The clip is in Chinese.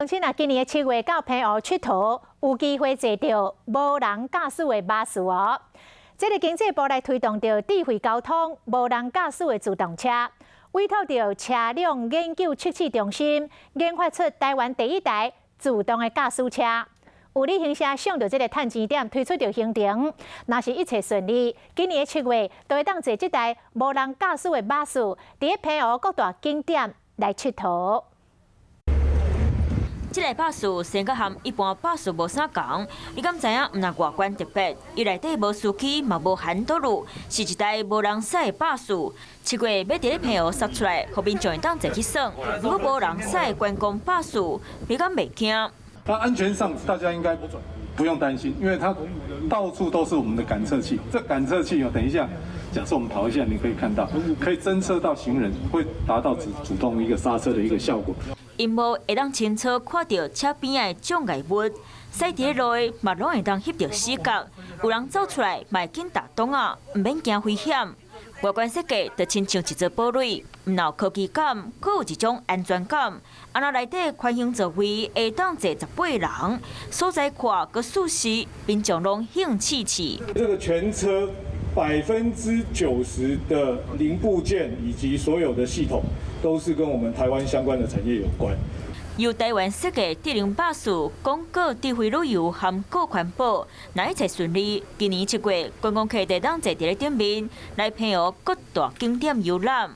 相信今年7月到澎湖出逃，有机会坐到无人驾驶的巴士哦。这个经济部来推动着智慧交通、无人驾驶的自动车，委托着车辆研究测试中心研发出台湾第一台自动的驾驶车。有理行社想到这个趁钱点，推出着行程。若是一切顺利，今年7月就会当坐这台无人驾驶的巴士，伫澎湖各大景点来佚佗。 这个巴士性格和一般巴士无啥共，你敢知影？毋但外观特别，伊内底无司机，嘛无含道路，是一台无人驶的巴士。7月要伫咧澎湖杀出来，后面就会当坐去耍。如果无人驶的观光巴士，你敢袂惊？它安全上大家应该不用担心，因为它到处都是我们的感测器。这感测器等一下，假设我们跑一下，你可以看到，可以侦测到行人，会达到主动一个刹车的一个效果。 荧幕会当清楚看到车边的障碍物，驶伫路的嘛拢会当翕到死角。有人走出来，嘛会紧打档啊，唔免惊危险。外观设计就亲像一座堡垒，唔有科技感，佫有一种安全感。安那内底宽敞座位会当坐18人，所在看佮舒适，民众拢兴气气。这个全车90%的零部件以及所有的系统，都是跟我们台湾相关的产业有关。由台湾设计智能巴士，广告智慧旅游和高环保，若一切顺利，今年7月观光客会当坐伫咧顶面来澎湖各大景点游览。